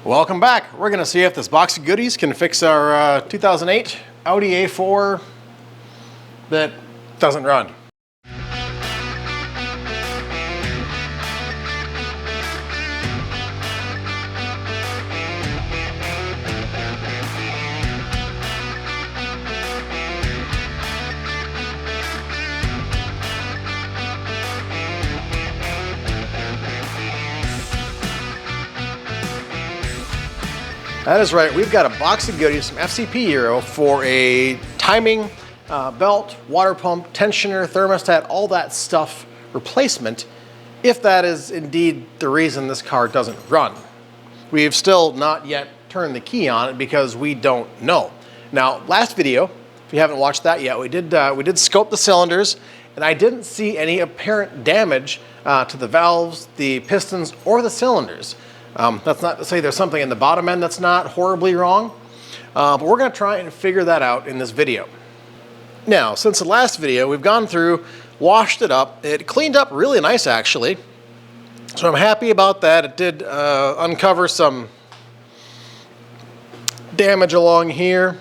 Welcome back. We're going to see if this box of goodies can fix our 2008 Audi A4 that doesn't run. That is right, we've got a box of goodies from FCP Euro for a timing belt, water pump, tensioner, thermostat, all that stuff replacement, if that is indeed the reason this car doesn't run. We've still not yet turned the key on it because we don't know. Now, last video, if you haven't watched that yet, we did scope the cylinders, and I didn't see any apparent damage to the valves, the pistons, or the cylinders. That's not to say there's something in the bottom end that's not horribly wrong, but we're going to try and figure that out in this video. Now, since the last video, we've gone through, washed it up. It cleaned up really nice, actually. So I'm happy about that. It did uncover some damage along here.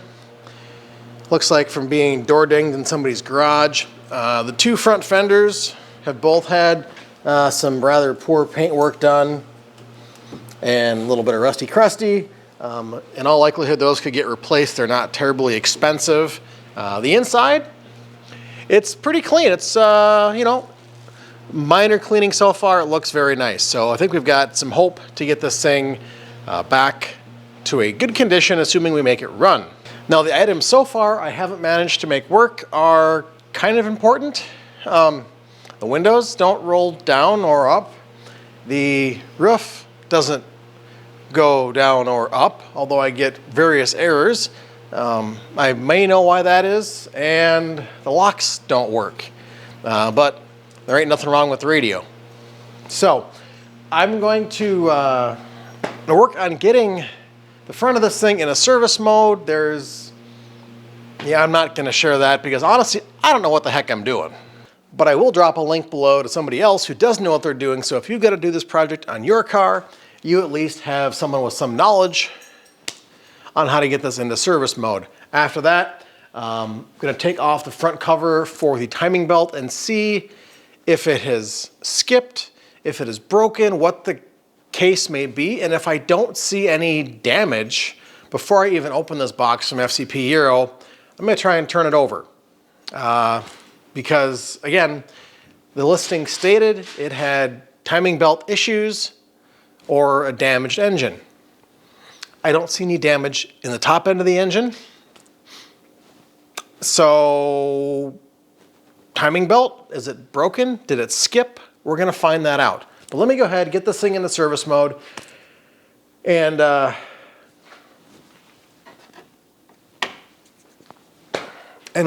Looks like from being door dinged in somebody's garage. The two front fenders have both had some rather poor paint work done and a little bit of rusty crusty. In all likelihood, those could get replaced. They're not terribly expensive. The inside, it's pretty clean. It's, you know, minor cleaning so far. It looks very nice. So I think we've got some hope to get this thing back to a good condition, assuming we make it run. Now, the items so far I haven't managed to make work are kind of important. The windows don't roll down or up. The roof doesn't go down or up, although I get various errors. I may know why that is, and the locks don't work. But there ain't nothing wrong with the radio. So I'm going to work on getting the front of this thing in a service mode. I'm not going to share that because honestly, I don't know what the heck I'm doing. But I will drop a link below to somebody else who does know what they're doing. So if you've got to do this project on your car, you at least have someone with some knowledge on how to get this into service mode. After that, I'm going to take off the front cover for the timing belt and see if it has skipped, if it is broken, what the case may be, and if I don't see any damage before I even open this box from FCP Euro, I'm going to try and turn it over. Because, again, the listing stated it had timing belt issues or a damaged engine. I don't see any damage in the top end of the engine. So, timing belt, is it broken? Did it skip? We're going to find that out. But let me go ahead, get this thing into service mode, and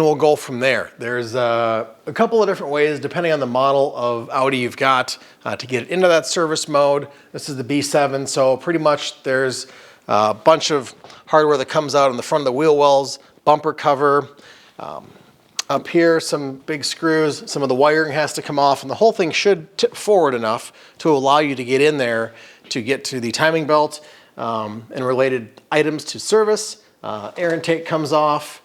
we'll go from there. There's a couple of different ways, depending on the model of Audi you've got, to get it into that service mode. This is the B7, so pretty much there's a bunch of hardware that comes out on the front of the wheel wells, bumper cover. Up here, some big screws, some of the wiring has to come off, and the whole thing should tip forward enough to allow you to get in there to get to the timing belt and related items to service. Air intake comes off.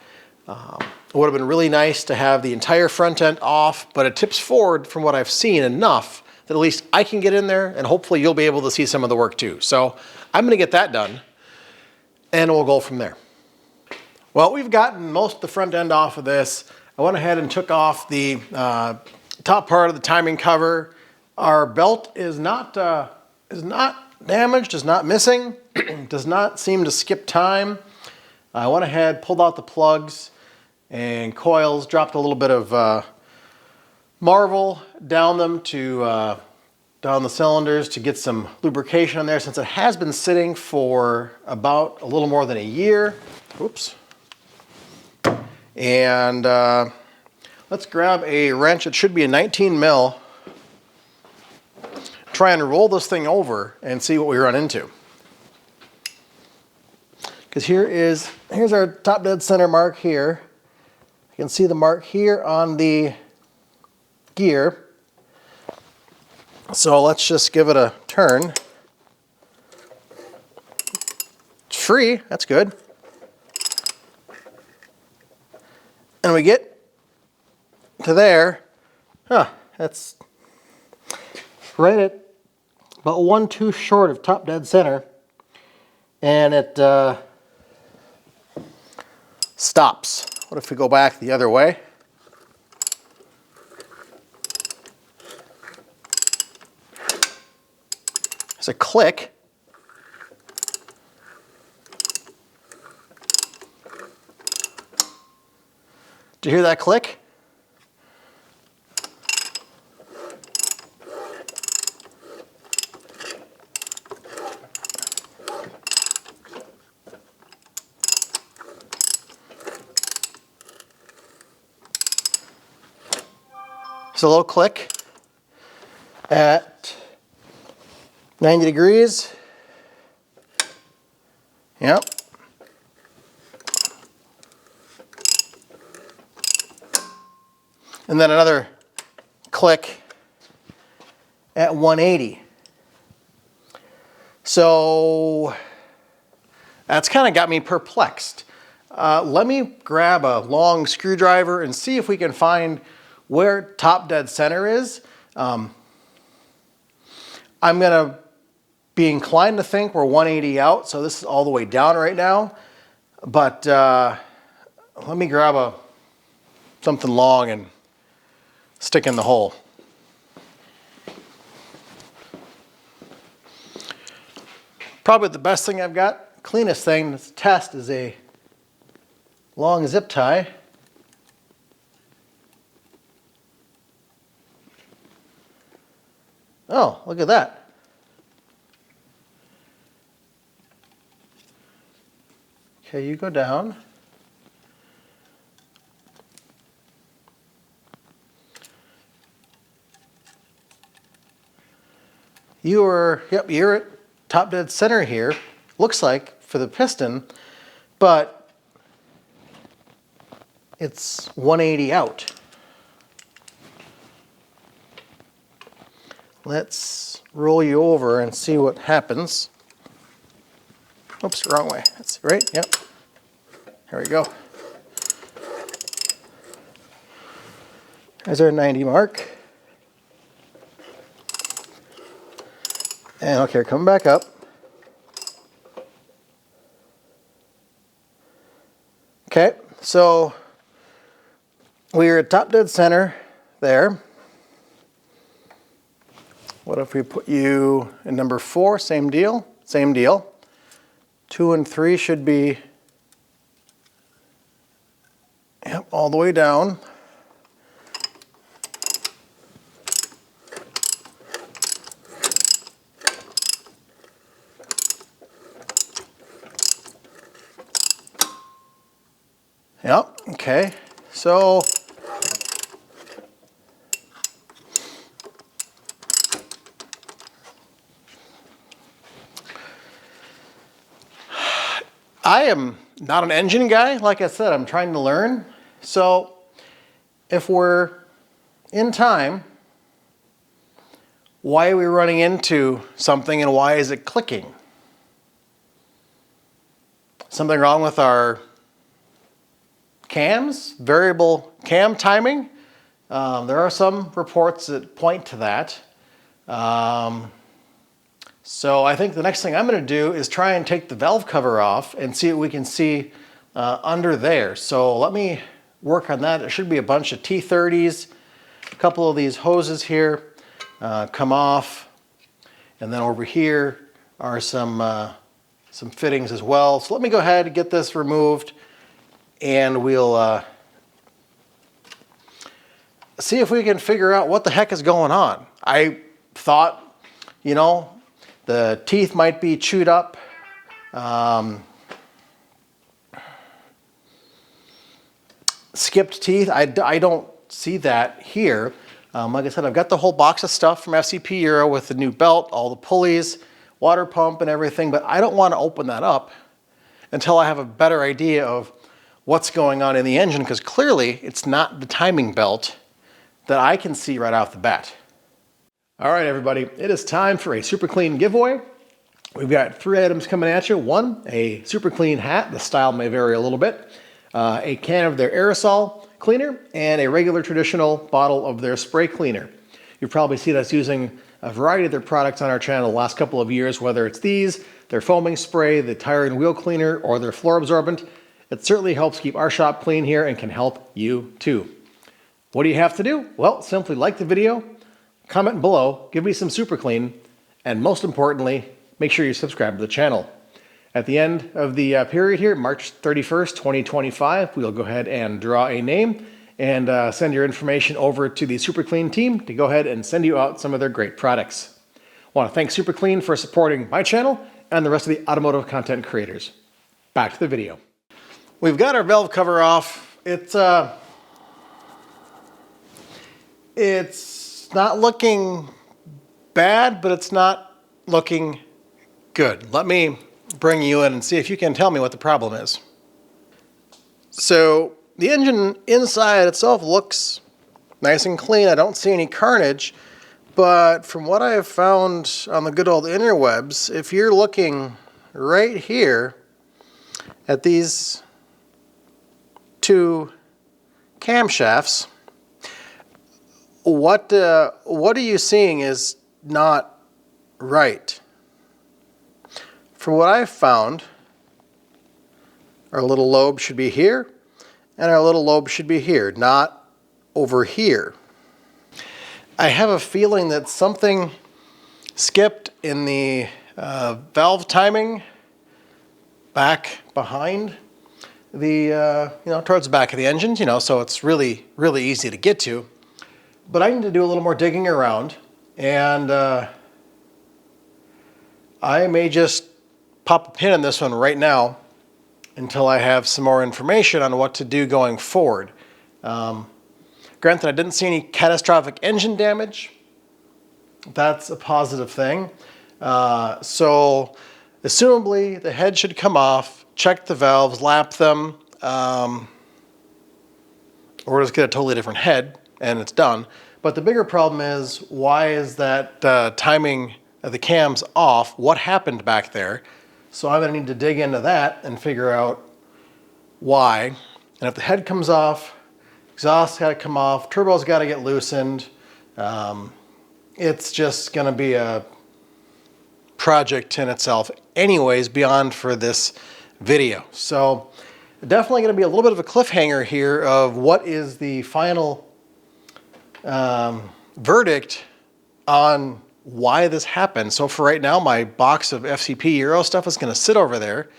It would have been really nice to have the entire front end off, but it tips forward from what I've seen enough that at least I can get in there, and hopefully you'll be able to see some of the work too. So I'm going to get that done, and we'll go from there. Well, we've gotten most of the front end off of this. I went ahead and took off the top part of the timing cover. Our belt is not damaged, is not missing, does not seem to skip time. I went ahead, pulled out the plugs and coils, dropped a little bit of Marvel down them to down the cylinders to get some lubrication on there, since it has been sitting for about a little more than a year. Oops. And let's grab a wrench. It should be a 19 mil. Try and roll this thing over and see what we run into. Because here's our top dead center mark here. You can see the mark here on the gear. So let's just give it a turn. free. That's good. And we get to there. That's right at about 1/2 short of top dead center. And it stops. What if we go back the other way? There's a click. Do you hear that click? There's a little click at 90 degrees. Yep. And then another click at 180. So that's kind of got me perplexed. Let me grab a long screwdriver and see if we can find where top dead center is. I'm gonna be inclined to think we're 180 out, so this is all the way down right now. But let me grab something long and stick in the hole. Probably the best thing I've got, cleanest thing to test is a long zip tie. Oh, look at that. Okay, you go down. You're at top dead center here, looks like, for the piston, but it's 180 out. Let's roll you over and see what happens. Oops, wrong way. That's right, yep. There we go. There's our 90 mark. And okay, come back up. Okay, so we're at top dead center there. What if we put you in number 4? Same deal, same deal. 2 and 3 should be, yep, all the way down. Yep, okay, so I am not an engine guy. Like I said, I'm trying to learn. So if we're in time, why are we running into something and why is it clicking? Something wrong with our cams, variable cam timing. There are some reports that point to that. So I think the next thing I'm going to do is try and take the valve cover off and see what we can see under there. So let me work on that. There should be a bunch of T30s, a couple of these hoses here come off, and then over here are some fittings as well. So let me go ahead and get this removed, and we'll see if we can figure out what the heck is going on. I thought, you know, the teeth might be chewed up. Skipped teeth, I don't see that here. Like I said, I've got the whole box of stuff from FCP Euro with the new belt, all the pulleys, water pump and everything, but I don't want to open that up until I have a better idea of what's going on in the engine, because clearly it's not the timing belt that I can see right off the bat. All right, everybody, it is time for a super clean giveaway. We've got 3 items coming at you. 1, a super clean hat. The style may vary a little bit. A can of their aerosol cleaner, and a regular traditional bottle of their spray cleaner. You've probably seen us using a variety of their products on our channel the last couple of years, whether it's these, their foaming spray, the tire and wheel cleaner, or their floor absorbent. It certainly helps keep our shop clean here and can help you too. What do you have to do? Well, simply like the video, comment below, give me some super clean, and most importantly, make sure you subscribe to the channel. At the end of the period here, March 31st, 2025, we'll go ahead and draw a name and send your information over to the Super Clean team to go ahead and send you out some of their great products. I want to thank Super Clean for supporting my channel and the rest of the automotive content creators. Back to the video. We've got our valve cover off. It's not looking bad, but it's not looking good. Let me bring you in and see if you can tell me what the problem is. So the engine inside itself looks nice and clean. I don't see any carnage, but from what I have found on the good old interwebs, if you're looking right here at these 2 camshafts, what are you seeing is not right. For what I've found, our little lobe should be here, and our little lobe should be here, not over here. I have a feeling that something skipped in the valve timing back behind the, towards the back of the engine, so it's really, really easy to get to. But I need to do a little more digging around, and I may just pop a pin in this one right now until I have some more information on what to do going forward. Granted, I didn't see any catastrophic engine damage. That's a positive thing. So assumably the head should come off, check the valves, lap them, or just get a totally different head and it's done. But the bigger problem is, why is that timing of the cams off? What happened back there? So I'm going to need to dig into that and figure out why. And if the head comes off, exhaust's got to come off, turbo's got to get loosened. It's just going to be a project in itself anyways, beyond for this video. So definitely going to be a little bit of a cliffhanger here of what is the final verdict on why this happened. So for right now, my box of FCP Euro stuff is going to sit over there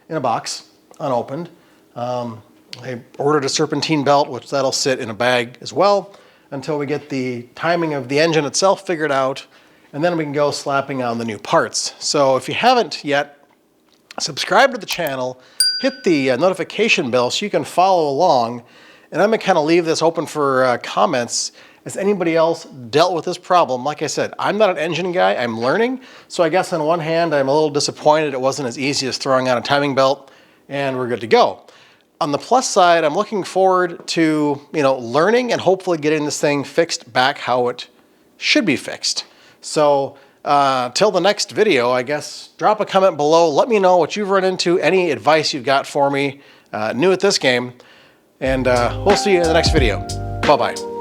in a box, unopened. I ordered a serpentine belt, which that'll sit in a bag as well until we get the timing of the engine itself figured out, and then we can go slapping on the new parts. So if you haven't yet, subscribe to the channel, hit the notification bell so you can follow along, and I'm going to kind of leave this open for comments. Has anybody else dealt with this problem? Like I said, I'm not an engine guy, I'm learning. So I guess on one hand, I'm a little disappointed it wasn't as easy as throwing on a timing belt and we're good to go. On the plus side, I'm looking forward to, learning and hopefully getting this thing fixed back how it should be fixed. So till the next video, I guess, drop a comment below. Let me know what you've run into, any advice you've got for me, new at this game, and we'll see you in the next video. Bye-bye.